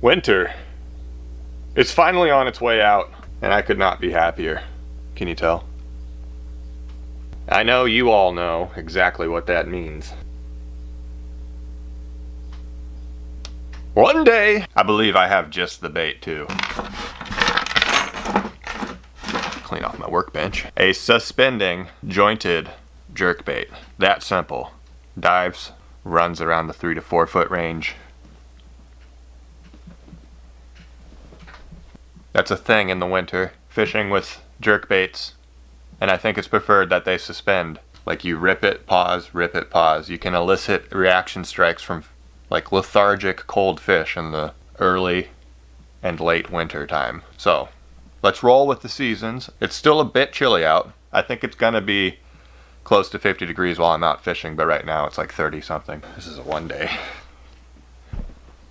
Winter. It's finally on its way out, and I could not be happier. Can you tell? I know you all know exactly what that means. One day, I believe I have just the bait too. Clean off my workbench. A suspending jointed jerkbait. That simple. Dives, runs around the 3 to 4 foot range. That's a thing in the winter, fishing with jerkbaits, and I think it's preferred that they suspend. Like you rip it, pause, rip it, pause. You can elicit reaction strikes from like lethargic cold fish in the early and late winter time. So let's roll with the seasons. It's still a bit chilly out. I think it's gonna be close to 50 degrees while I'm out fishing, but right now it's like 30 something. This is a one day.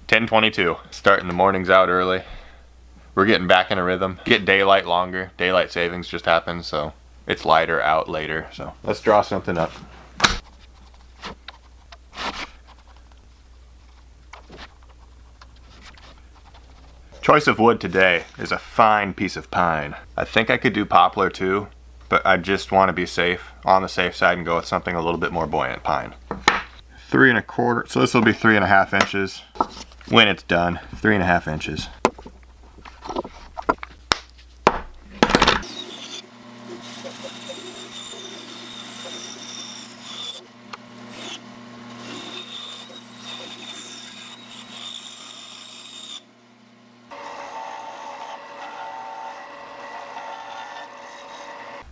10:22, starting the mornings out early. We're getting back in a rhythm. Get daylight longer. Daylight savings just happened, so it's lighter out later. So let's draw something up. Choice of wood today is a fine piece of pine. I think I could do poplar too, but I just want to be safe, on the safe side, and go with something a little bit more buoyant. Pine. 3 1/4, so this will be 3.5 inches when it's done. 3.5 inches.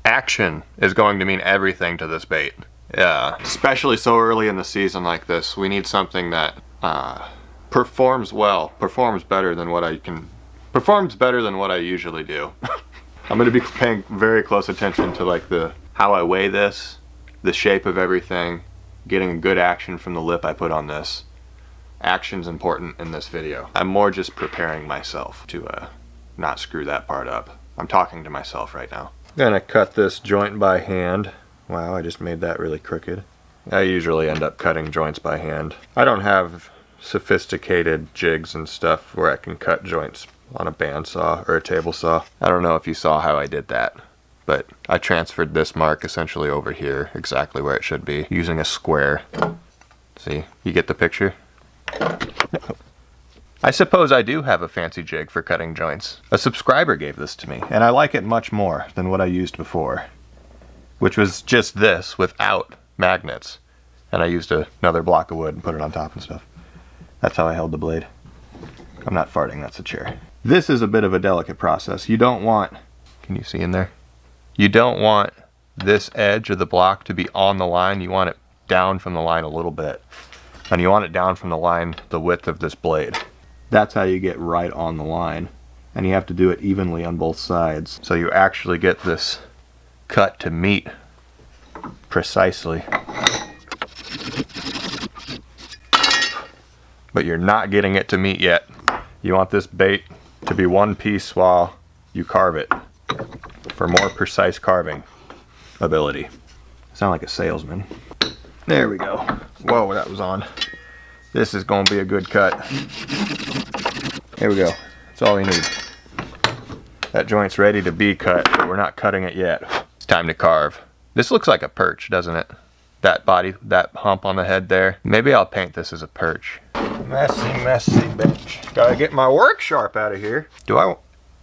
Action is going to mean everything to this bait. Yeah, especially so early in the season like this, we need something that performs well, performs better than what I usually do. I'm going to be paying very close attention to like how I weigh this, the shape of everything, getting a good action from the lip I put on this. Action's important in this video. I'm more just preparing myself to not screw that part up. I'm talking to myself right now. Gonna cut this joint by hand. Wow, I just made that really crooked. I usually end up cutting joints by hand. I don't have sophisticated jigs and stuff where I can cut joints on a bandsaw or a table saw. I don't know if you saw how I did that, but I transferred this mark essentially over here, exactly where it should be, using a square. See, you get the picture? I suppose I do have a fancy jig for cutting joints. A subscriber gave this to me, and I like it much more than what I used before, which was just this without magnets. And I used another block of wood and put it on top and stuff. That's how I held the blade. I'm not farting, that's a chair. This is a bit of a delicate process. You don't want, can you see in there? You don't want this edge of the block to be on the line. You want it down from the line a little bit. And you want it down from the line the width of this blade. That's how you get right on the line, and you have to do it evenly on both sides so you actually get this cut to meet precisely. But you're not getting it to meet yet. You want this bait to be one piece while you carve it for more precise carving ability. Sound like a salesman. There we go. Whoa, that was on. This is going to be a good cut. Here we go. That's all we need. That joint's ready to be cut, but we're not cutting it yet. It's time to carve. This looks like a perch, doesn't it? That body, that hump on the head there. Maybe I'll paint this as a perch. Messy, messy bench. Gotta get my work sharp out of here.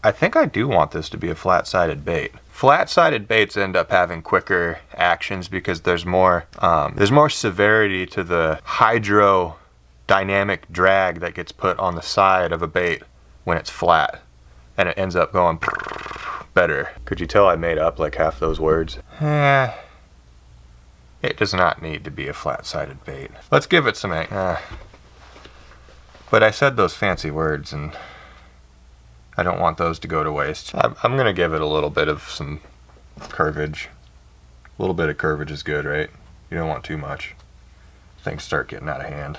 I think I do want this to be a flat-sided bait. Flat-sided baits end up having quicker actions because there's more severity to the hydrodynamic drag that gets put on the side of a bait when it's flat, and it ends up going better. Could you tell I made up like half those words? It does not need to be a flat-sided bait. Let's give it some but I said those fancy words and I don't want those to go to waste. I'm gonna give it a little bit of some curvage. A little bit of curvage is good, right? You don't want too much. Things start getting out of hand.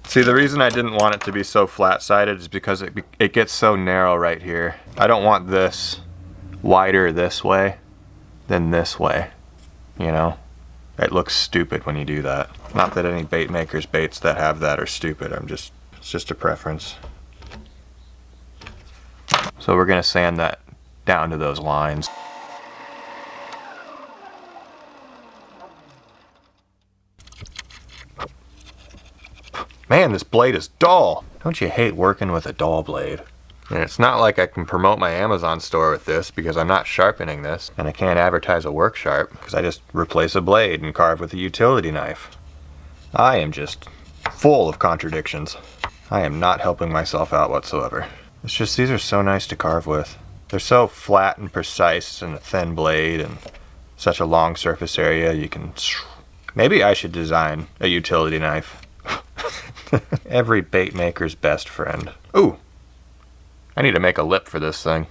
See, the reason I didn't want it to be so flat-sided is because it gets so narrow right here. I don't want this wider this way than this way, you know? It looks stupid when you do that. Not that any bait makers' baits that have that are stupid. I'm just It's just a preference. So we're gonna sand that down to those lines. Man, this blade is dull. Don't you hate working with a dull blade? And it's not like I can promote my Amazon store with this because I'm not sharpening this, and I can't advertise a work sharp because I just replace a blade and carve with a utility knife. I am just full of contradictions. I am not helping myself out whatsoever. It's just these are so nice to carve with. They're so flat and precise and a thin blade and such a long surface area you can... Maybe I should design a utility knife. Every bait maker's best friend. Ooh, I need to make a lip for this thing.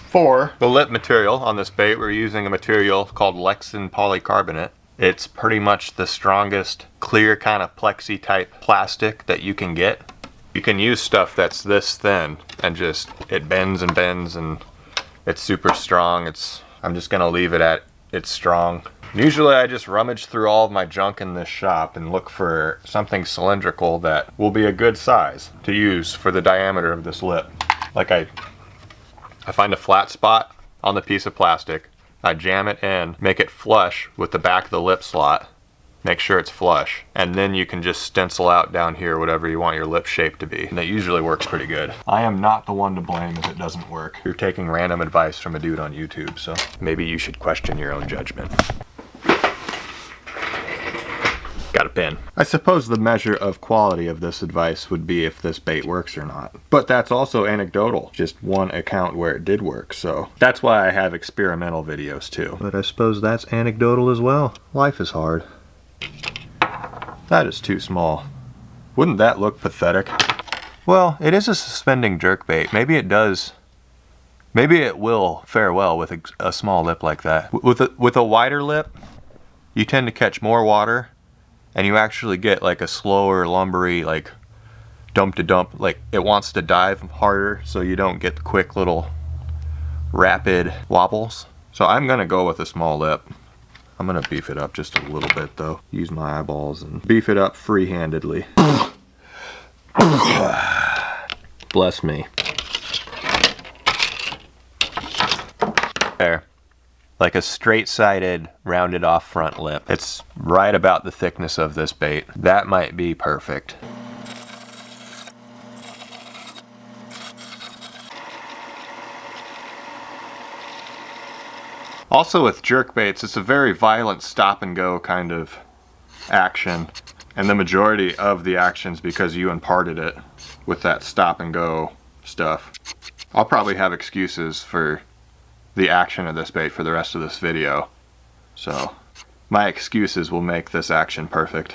For the lip material on this bait, we're using a material called Lexan polycarbonate. It's pretty much the strongest clear kind of plexi type plastic that you can get. You can use stuff that's this thin and just, it bends and bends and it's super strong. I'm just gonna leave it at it's strong. Usually I just rummage through all of my junk in this shop and look for something cylindrical that will be a good size to use for the diameter of this lip. Like I find a flat spot on the piece of plastic, I jam it in, make it flush with the back of the lip slot, make sure it's flush, and then you can just stencil out down here whatever you want your lip shape to be. And that usually works pretty good. I am not the one to blame if it doesn't work. You're taking random advice from a dude on YouTube, so maybe you should question your own judgment. Got a pin. I suppose the measure of quality of this advice would be if this bait works or not. But that's also anecdotal. Just one account where it did work, so that's why I have experimental videos too. But I suppose that's anecdotal as well. Life is hard. That is too small. Wouldn't that look pathetic? Well, it is a suspending jerkbait. Maybe it does. Maybe it will fare well with a small lip like that. With a wider lip, you tend to catch more water. And you actually get like a slower, lumbery, like dump to dump, like it wants to dive harder so you don't get the quick little rapid wobbles. So I'm gonna go with a small lip. I'm gonna beef it up just a little bit though. Use my eyeballs and beef it up free-handedly. Bless me. There. Like a straight-sided, rounded off front lip. It's right about the thickness of this bait. That might be perfect. Also with jerkbaits, it's a very violent stop and go kind of action. And the majority of the action's because you imparted it with that stop and go stuff. I'll probably have excuses for the action of this bait for the rest of this video. So my excuses will make this action perfect.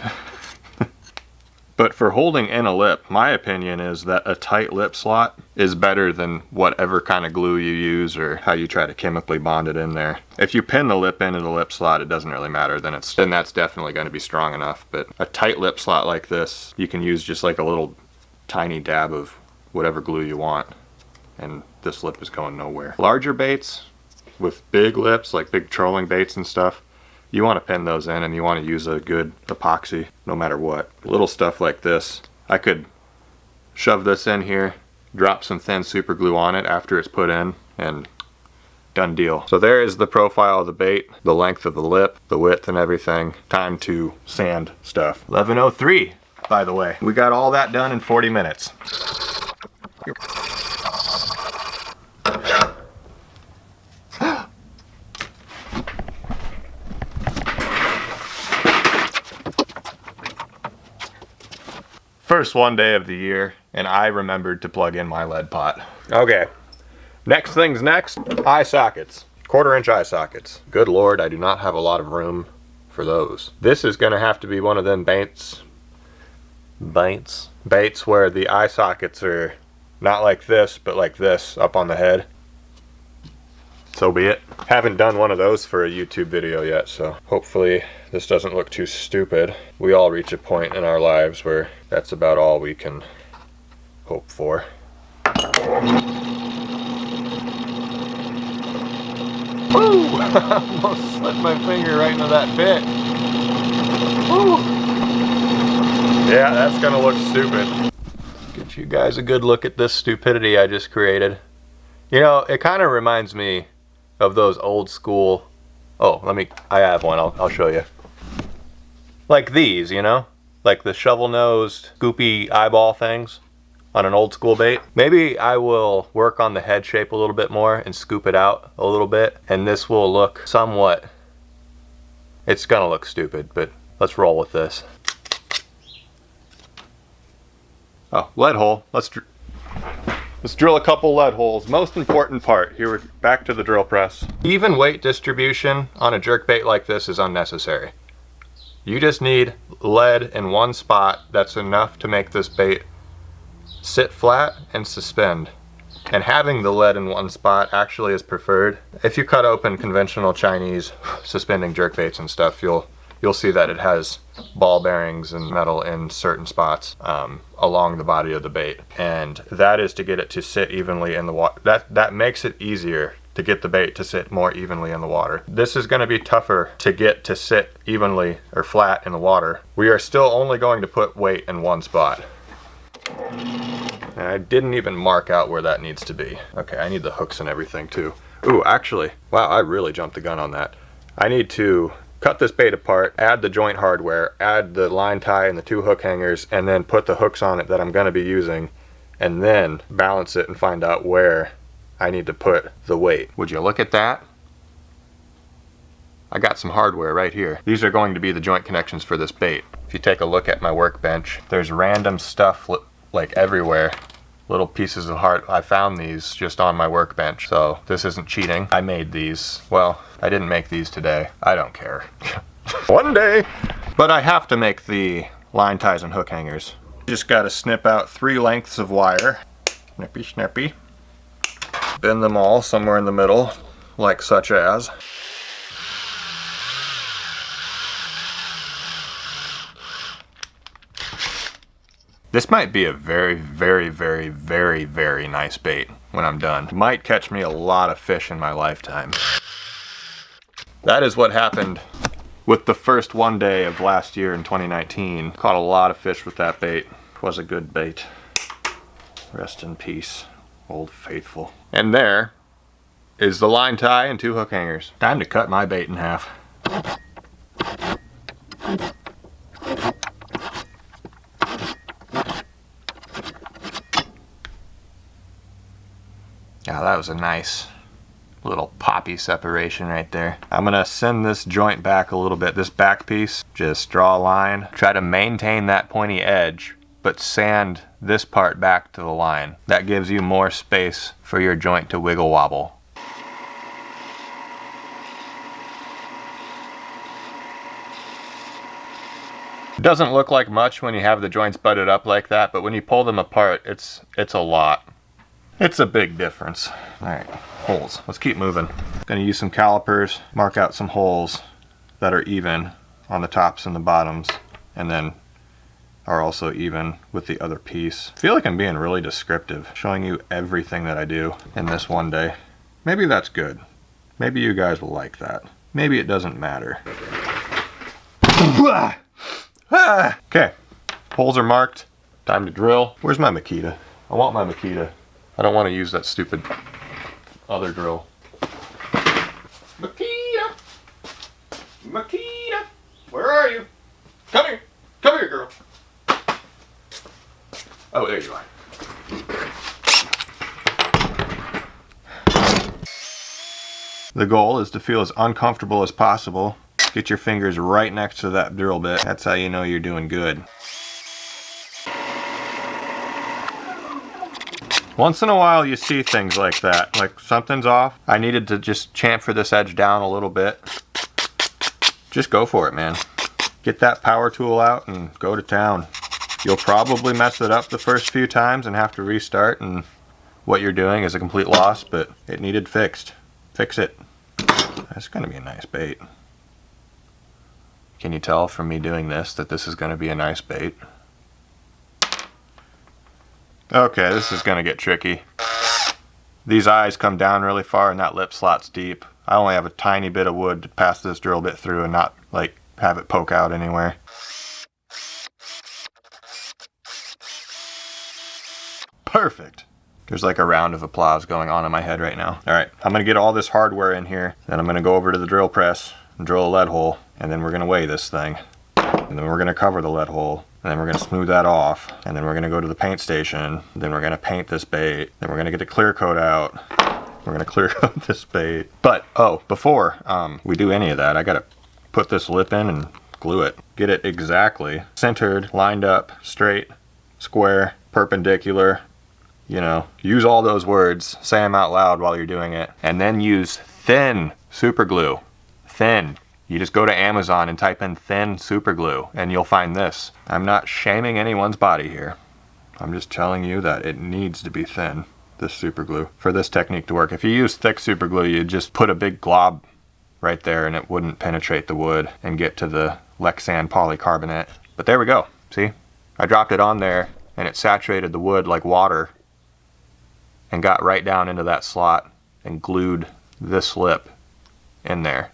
But for holding in a lip, my opinion is that a tight lip slot is better than whatever kind of glue you use or how you try to chemically bond it in there. If you pin the lip into the lip slot, it doesn't really matter, then that's definitely going to be strong enough. But a tight lip slot like this, you can use just like a little tiny dab of whatever glue you want, and this lip is going nowhere. Larger baits with big lips, like big trolling baits and stuff, you want to pin those in and you want to use a good epoxy no matter what. Little stuff like this, I could shove this in here, drop some thin super glue on it after it's put in, and done deal. So there is the profile of the bait, the length of the lip, the width and everything. Time to sand stuff. 11:03, by the way. We got all that done in 40 minutes. First one day of the year, and I remembered to plug in my lead pot. Okay, next thing's next, eye sockets. 1/4-inch eye sockets. Good Lord, I do not have a lot of room for those. This is gonna have to be one of them baits where the eye sockets are not like this, but like this, up on the head. So be it. Haven't done one of those for a YouTube video yet, so hopefully this doesn't look too stupid. We all reach a point in our lives where that's about all we can hope for. Woo! Almost slipped my finger right into that bit. Woo! Yeah, that's gonna look stupid. Get you guys a good look at this stupidity I just created. You know, it kind of reminds me of those old school, oh, I have one, I'll show you. Like these, you know? Like the shovel-nosed, scoopy eyeball things on an old school bait. Maybe I will work on the head shape a little bit more and scoop it out a little bit, and this will look somewhat, it's gonna look stupid, but let's roll with this. Oh, lead hole. Let's drill a couple lead holes. Most important part. Here we're back to the drill press. Even weight distribution on a jerkbait like this is unnecessary. You just need lead in one spot. That's enough to make this bait sit flat and suspend. And having the lead in one spot actually is preferred. If you cut open conventional Chinese suspending jerkbaits and stuff, you'll see that it has ball bearings and metal in certain spots along the body of the bait, and that is to get it to sit evenly in the water. That makes it easier to get the bait to sit more evenly in the water. This is going to be tougher to get to sit evenly or flat in the water. We are still only going to put weight in one spot. And I didn't even mark out where that needs to be. Okay, I need the hooks and everything too. Ooh, actually, wow, I really jumped the gun on that. I need to cut this bait apart, add the joint hardware, add the line tie and the 2 hook hangers, and then put the hooks on it that I'm going to be using, and then balance it and find out where I need to put the weight. Would you look at that? I got some hardware right here. These are going to be the joint connections for this bait. If you take a look at my workbench, there's random stuff like everywhere. Little pieces of I found these just on my workbench, so this isn't cheating. I made these. Well, I didn't make these today. I don't care. One day! But I have to make the line ties and hook hangers. Just gotta snip out 3 lengths of wire. Snippy, snippy. Bend them all somewhere in the middle, like such as. This might be a very, very, very, very, very nice bait when I'm done. Might catch me a lot of fish in my lifetime. That is what happened with the first one day of last year in 2019. Caught a lot of fish with that bait. Was a good bait. Rest in peace, Old Faithful. And there is the line tie and 2 hook hangers. Time to cut my bait in half. Yeah, that was a nice little poppy separation right there. I'm gonna send this joint back a little bit. This back piece, just draw a line. Try to maintain that pointy edge, but sand this part back to the line. That gives you more space for your joint to wiggle wobble. It doesn't look like much when you have the joints butted up like that, but when you pull them apart, it's a lot. It's a big difference. Alright, holes. Let's keep moving. Gonna use some calipers, mark out some holes that are even on the tops and the bottoms, and then are also even with the other piece. I feel like I'm being really descriptive, showing you everything that I do in this one day. Maybe that's good. Maybe you guys will like that. Maybe it doesn't matter. Okay, holes are marked. Time to drill. Where's my Makita? I want my Makita. I don't want to use that stupid other drill. Makita! Makita! Where are you? Come here! Come here, girl! Oh, there you are. The goal is to feel as uncomfortable as possible. Get your fingers right next to that drill bit. That's how you know you're doing good. Once in a while you see things like that, like something's off. I needed to just chamfer this edge down a little bit. Just go for it, man. Get that power tool out and go to town. You'll probably mess it up the first few times and have to restart, and what you're doing is a complete loss, but it needed fixed. Fix it. That's gonna be a nice bait. Can you tell from me doing this that this is gonna be a nice bait? Okay, this is gonna get tricky. These eyes come down really far and that lip slot's deep. I only have a tiny bit of wood to pass this drill bit through and not like have it poke out anywhere. Perfect. There's like a round of applause going on in my head right now. All right, I'm gonna get all this hardware in here, then I'm gonna go over to the drill press and drill a lead hole, and then we're gonna weigh this thing. And then we're gonna cover the lead hole, and then we're gonna smooth that off, and then we're gonna go to the paint station, then we're gonna paint this bait, then we're gonna get the clear coat out, we're gonna clear coat this bait. But, oh, before we do any of that, I gotta put this lip in and glue it. Get it exactly centered, lined up, straight, square, perpendicular. You know, use all those words, say them out loud while you're doing it, and then use thin super glue. Thin. You just go to Amazon and type in thin super glue and you'll find this. I'm not shaming anyone's body here. I'm just telling you that it needs to be thin, this super glue, for this technique to work. If you use thick super glue, you just put a big glob right there and it wouldn't penetrate the wood and get to the Lexan polycarbonate. But there we go, see? I dropped it on there and it saturated the wood like water and got right down into that slot and glued this lip in there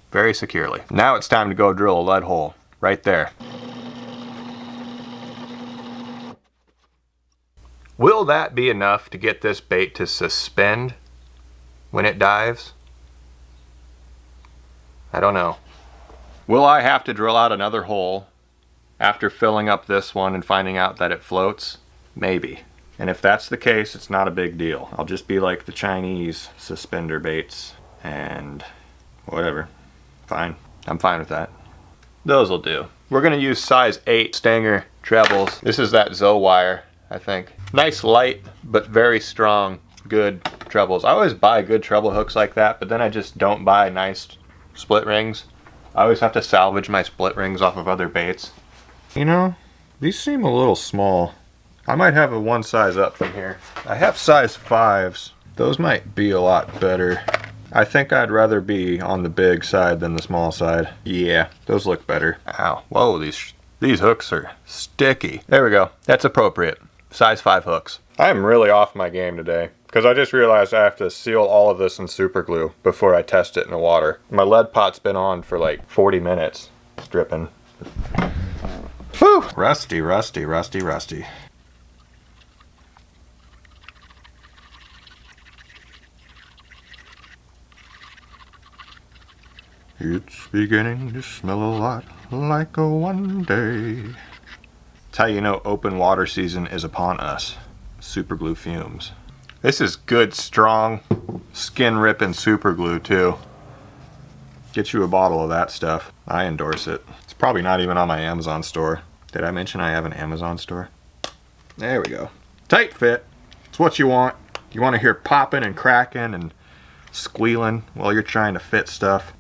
very securely. Now it's time to go drill a lead hole right there. Will that be enough to get this bait to suspend when it dives? I don't know. Will I have to drill out another hole after filling up this one and finding out that it floats? Maybe. And if that's the case, it's not a big deal. I'll just be like the Chinese suspender baits and whatever. Fine. I'm fine with that. Those will do. We're gonna use size 8 Stanger trebles. This is that Zoe wire, I think. Nice light, but very strong, good trebles. I always buy good treble hooks like that, but then I just don't buy nice split rings. I always have to salvage my split rings off of other baits. You know, these seem a little small. I might have a one size up from here. I have size 5s. Those might be a lot better. I think I'd rather be on the big side than the small side. Yeah, those look better. Ow, whoa, these hooks are sticky. There we go, that's appropriate. Size 5 hooks. I'm really off my game today because I just realized I have to seal all of this in super glue before I test it in the water. My lead pot's been on for like 40 minutes. It's dripping. Whew! Rusty, rusty, rusty, rusty. It's beginning to smell a lot like a one day. That's how you know open water season is upon us. Super glue fumes. This is good, strong, skin ripping super glue too. Get you a bottle of that stuff. I endorse it. It's probably not even on my Amazon store. Did I mention I have an Amazon store? There we go. Tight fit. It's what you want. You want to hear popping and cracking and squealing while you're trying to fit stuff.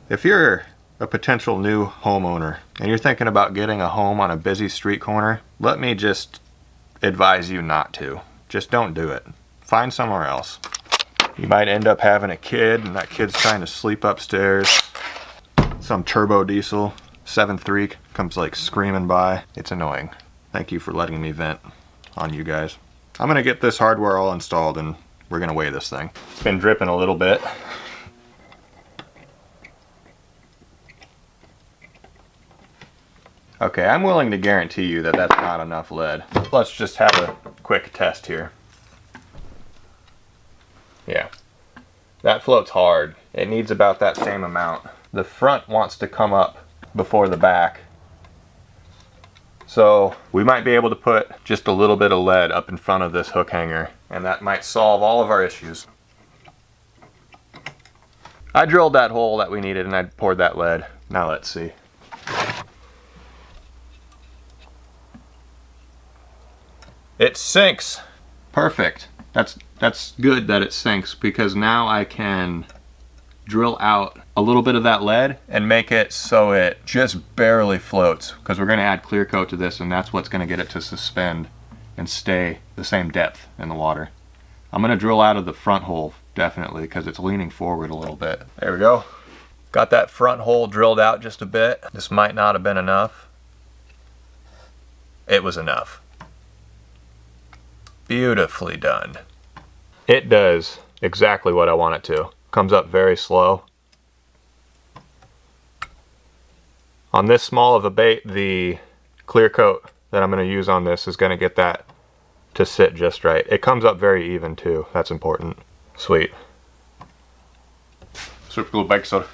If you're a potential new homeowner and you're thinking about getting a home on a busy street corner, let me just advise you not to. Just don't do it. Find somewhere else. You might end up having a kid and that kid's trying to sleep upstairs. Some turbo diesel 7.3 comes like screaming by. It's annoying. Thank you for letting me vent on you guys. I'm gonna get this hardware all installed and we're gonna weigh this thing. It's been dripping a little bit. Okay, I'm willing to guarantee you that that's not enough lead. Let's just have a quick test here. Yeah, that floats hard. It needs about that same amount. The front wants to come up before the back. So we might be able to put just a little bit of lead up in front of this hook hanger, and that might solve all of our issues. I drilled that hole that we needed and I poured that lead. Now let's see. It sinks. Perfect. That's good that it sinks because now I can drill out a little bit of that lead and make it so it just barely floats, because we're going to add clear coat to this and that's what's going to get it to suspend and stay the same depth in the water. I'm going to drill out of the front hole definitely because it's leaning forward a little bit. There we go. Got that front hole drilled out just a bit. This might not have been enough. It was enough. Beautifully done. It does exactly what I want it to. Comes up very slow. On this small of a bait, the clear coat that I'm going to use on this is going to get that to sit just right. It comes up very even too. That's important. Sweet. Super glue and baking soda.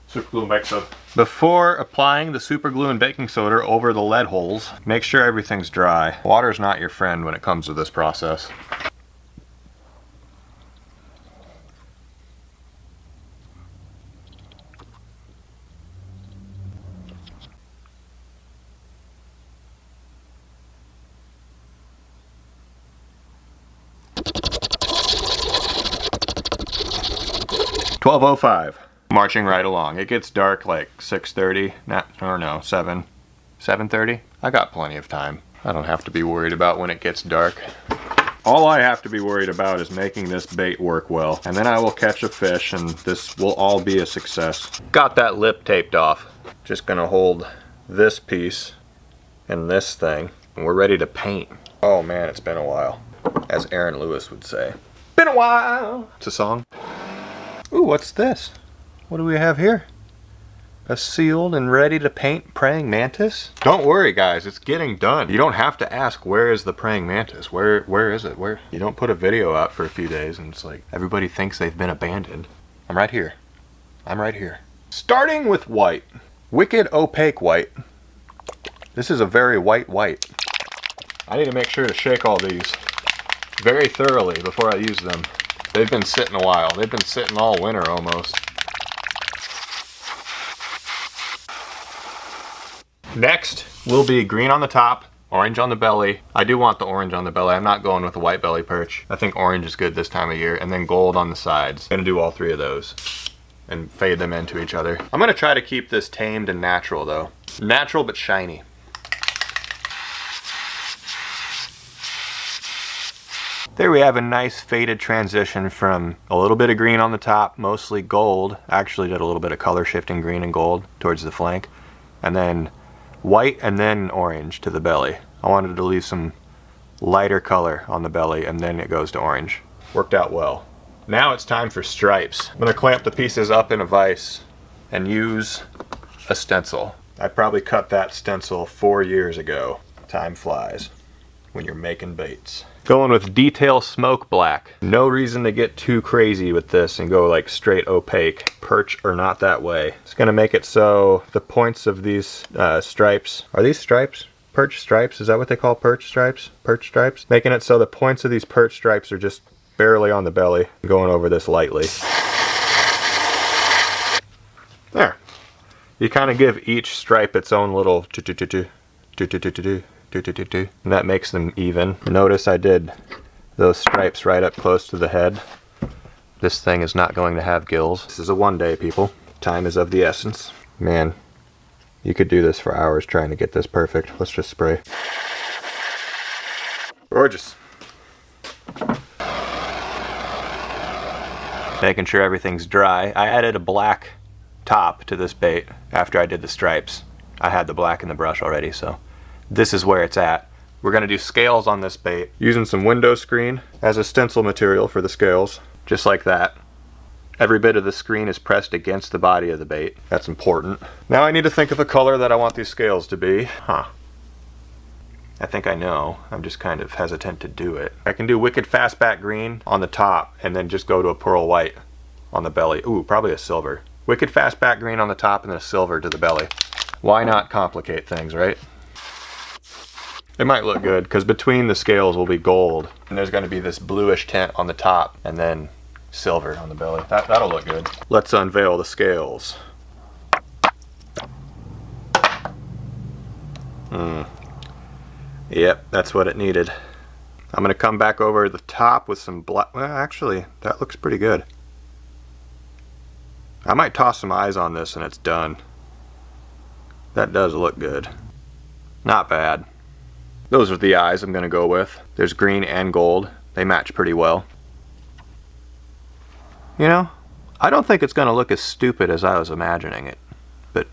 Super glue and baking soda. Before applying the super glue and baking soda over the lead holes, make sure everything's dry. Water's not your friend when it comes to this process. $12:05. Marching right along. It gets dark like 6:30, or no, 7:30. I got plenty of time. I don't have to be worried about when it gets dark. All I have to be worried about is making this bait work well, and then I will catch a fish and this will all be a success. Got that lip taped off. Just gonna hold this piece and this thing, and we're ready to paint. Oh man, it's been a while, as Aaron Lewis would say. Been a while. It's a song. Ooh, what's this? What do we have here? A sealed and ready to paint praying mantis? Don't worry guys, it's getting done. You don't have to ask where is the praying mantis. Where is it? Where? You don't put a video out for a few days and it's like everybody thinks they've been abandoned. I'm right here. I'm right here. Starting with white. Wicked opaque white. This is a very white white. I need to make sure to shake all these very thoroughly before I use them. They've been sitting a while. They've been sitting all winter almost. Next will be green on the top, orange on the belly. I do want the orange on the belly. I'm not going with a white belly perch. I think orange is good this time of year. And then gold on the sides. I'm gonna do all three of those and fade them into each other. I'm gonna try to keep this tamed and natural though. Natural but shiny. There we have a nice faded transition from a little bit of green on the top, mostly gold. Actually did a little bit of color shifting green and gold towards the flank. And then white and then orange to the belly. I wanted to leave some lighter color on the belly and then it goes to orange. Worked out well. Now it's time for stripes. I'm gonna clamp the pieces up in a vise and use a stencil. I probably cut that stencil 4 years ago. Time flies when you're making baits. Going with detail smoke black. No reason to get too crazy with this and go like straight opaque. Perch or not that way. It's gonna make it so the points of these stripes, are these stripes? Perch stripes, is that what they call perch stripes? Perch stripes? Making it so the points of these perch stripes are just barely on the belly. Going over this lightly. There. You kind of give each stripe its own little and that makes them even. Notice I did those stripes right up close to the head. This thing is not going to have gills. This is a one day, people. Time is of the essence. Man, you could do this for hours trying to get this perfect. Let's just spray. Gorgeous. Making sure everything's dry. I added a black top to this bait after I did the stripes. I had the black in the brush already, so this is where it's at. We're gonna do scales on this bait using some window screen as a stencil material for the scales, just like that. Every bit of the screen is pressed against the body of the bait. That's important. Now I need to think of a color that I want these scales to be. I think I know. I'm just kind of hesitant to do it. I can do wicked fastback green on the top and then just go to a pearl white on the belly. Ooh, probably a silver. Wicked fastback green on the top and then a silver to the belly. Why not complicate things, right? It might look good because between the scales will be gold and there's going to be this bluish tint on the top and then silver on the belly. That'll look good. Let's unveil the scales. Yep, that's what it needed. I'm going to come back over the top with some black. Well, actually, that looks pretty good. I might toss some eyes on this and it's done. That does look good. Not bad. Those are the eyes I'm going to go with. There's green and gold. They match pretty well. You know, I don't think it's going to look as stupid as I was imagining it. But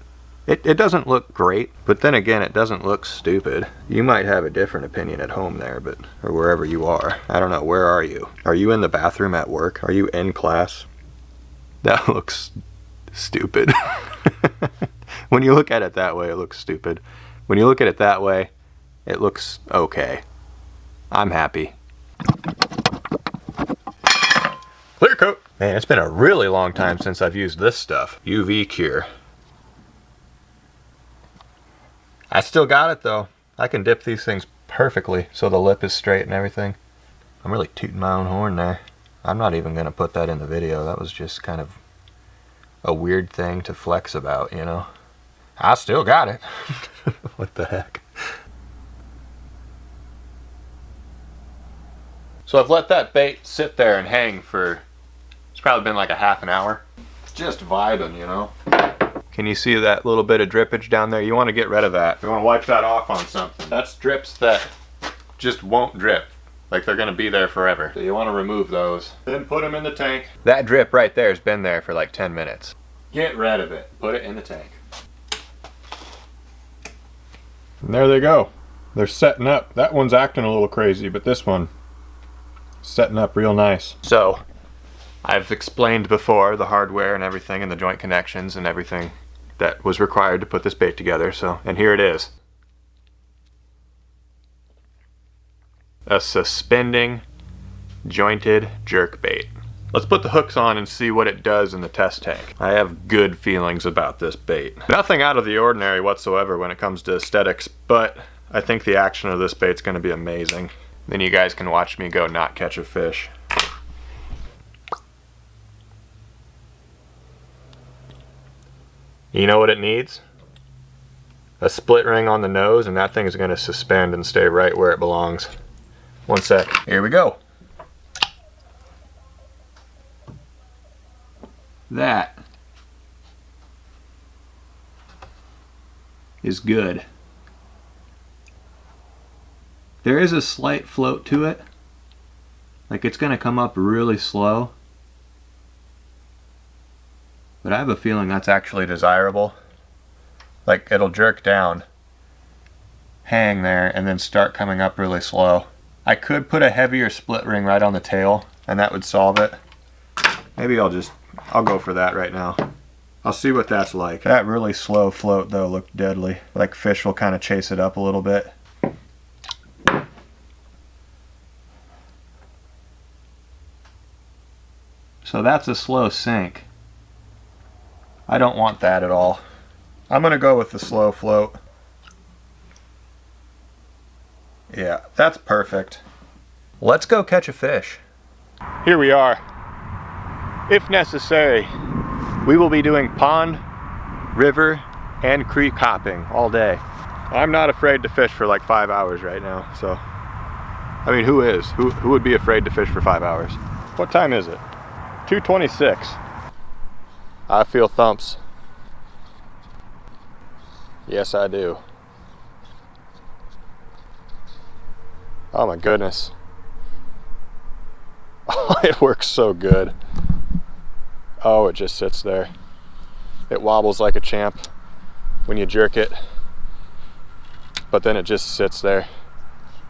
it doesn't look great. But then again, it doesn't look stupid. You might have a different opinion at home there, but or wherever you are. I don't know. Where are you? Are you in the bathroom at work? Are you in class? That looks stupid. When you look at it that way, it looks stupid. When you look at it that way, It looks okay. I'm happy. Clear coat. Man, it's been a really long time since I've used this stuff. UV cure. I still got it though. I can dip these things perfectly so the lip is straight and everything. I'm really tooting my own horn there. I'm not even gonna put that in the video. That was just kind of a weird thing to flex about, you know? I still got it. What the heck? So I've let that bait sit there and hang for, it's probably been like a half an hour. It's just vibing, you know? Can you see that little bit of drippage down there? You want to get rid of that. You want to wipe that off on something. That's drips that just won't drip. Like they're gonna be there forever. So you want to remove those. Then put them in the tank. That drip right there has been there for like 10 minutes. Get rid of it. Put it in the tank. And there they go. They're setting up. That one's acting a little crazy, but this one setting up real nice. So I've explained before the hardware and everything and the joint connections and everything that was required to put this bait together. So, and here it is. A suspending jointed jerkbait. Let's put the hooks on and see what it does in the test tank. I have good feelings about this bait. Nothing out of the ordinary whatsoever when it comes to aesthetics, but I think the action of this bait's gonna be amazing. Then you guys can watch me go not catch a fish. You know what it needs? A split ring on the nose, and that thing is gonna suspend and stay right where it belongs. One sec. Here we go. That is good. There is a slight float to it. Like it's gonna come up really slow. But I have a feeling that's actually desirable. Like it'll jerk down, hang there, and then start coming up really slow. I could put a heavier split ring right on the tail, and that would solve it. Maybe I'll go for that right now. I'll see what that's like. That really slow float though looked deadly. Like fish will kind of chase it up a little bit. So that's a slow sink. I don't want that at all. I'm gonna go with the slow float. Yeah, that's perfect. Let's go catch a fish. Here we are. If necessary, we will be doing pond, river, and creek hopping all day. I'm not afraid to fish for like 5 hours right now, so. I mean, who is? Who would be afraid to fish for 5 hours? What time is it? 2:26. I feel thumps. Yes, I do. Oh my goodness. Oh, it works so good. Oh, it just sits there. It wobbles like a champ when you jerk it, but then it just sits there.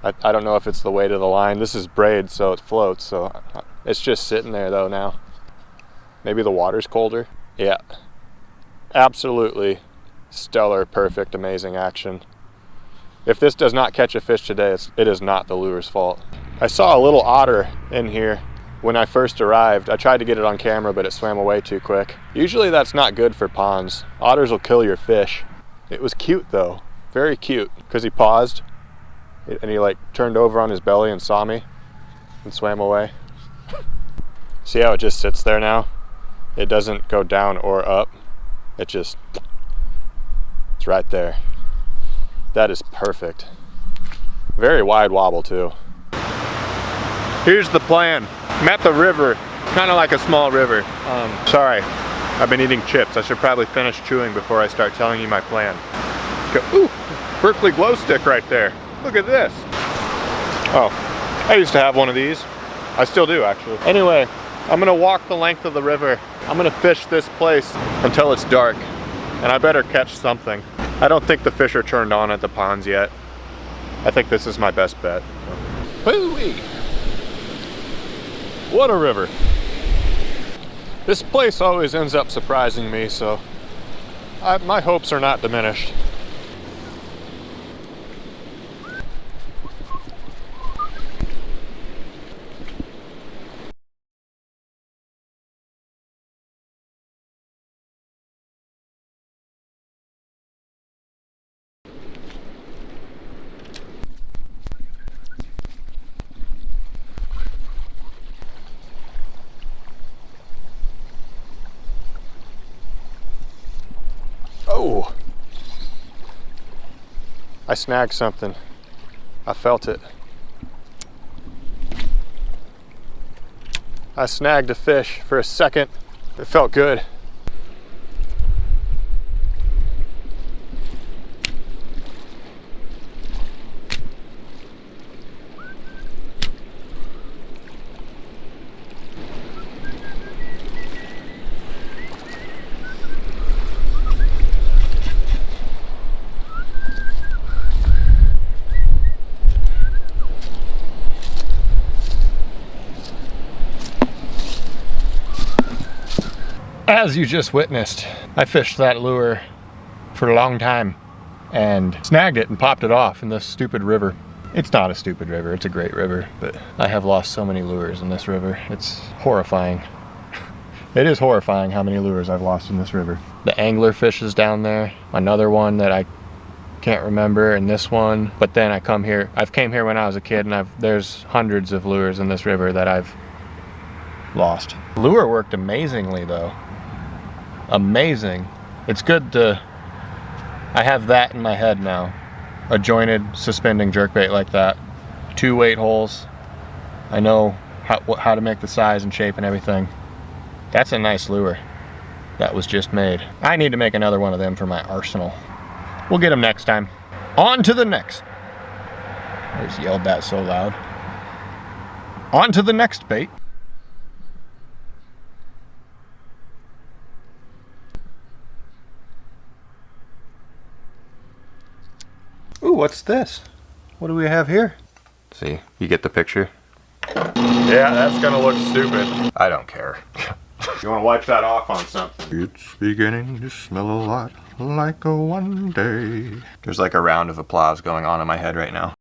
I don't know if it's the weight of the line. This is braid, so it floats, so it's just sitting there though now. Maybe the water's colder. Yeah, absolutely stellar, perfect, amazing action. If this does not catch a fish today, it is not the lure's fault. I saw a little otter in here when I first arrived. I tried to get it on camera, but it swam away too quick. Usually that's not good for ponds. Otters will kill your fish. It was cute though, very cute, because he paused and he like turned over on his belly and saw me and swam away. See how it just sits there now? It doesn't go down or up. It's right there. That is perfect. Very wide wobble too. Here's the plan. I'm at the river, kind of like a small river. Sorry, I've been eating chips. I should probably finish chewing before I start telling you my plan. Ooh, Berkeley glow stick right there. Look at this. Oh, I used to have one of these. I still do actually. Anyway, I'm gonna walk the length of the river. I'm gonna fish this place until it's dark, and I better catch something. I don't think the fish are turned on at the ponds yet. I think this is my best bet. Hoo-wee! What a river. This place always ends up surprising me, so my hopes are not diminished. Oh! I snagged something. I felt it. I snagged a fish for a second. It felt good. As you just witnessed, I fished that lure for a long time and snagged it and popped it off in this stupid river. It's not a stupid river, it's a great river, but I have lost so many lures in this river. It's horrifying. It is horrifying how many lures I've lost in this river. The angler fishes down there, another one that I can't remember, and this one. But then I've came here when I was a kid, and there's hundreds of lures in this river that I've lost. Lure worked amazingly though. Amazing. It's good to, I have that in my head now. A jointed suspending jerkbait like that. 2 weight holes. I know how to make the size and shape and everything. That's a nice lure that was just made. I need to make another one of them for my arsenal. We'll get them next time. On to the next. I just yelled that so loud. On to the next bait. Ooh, what's this? What do we have here? See, you get the picture? Yeah, that's gonna look stupid. I don't care. You wanna wipe that off on something? It's beginning to smell a lot like a one day. There's like a round of applause going on in my head right now.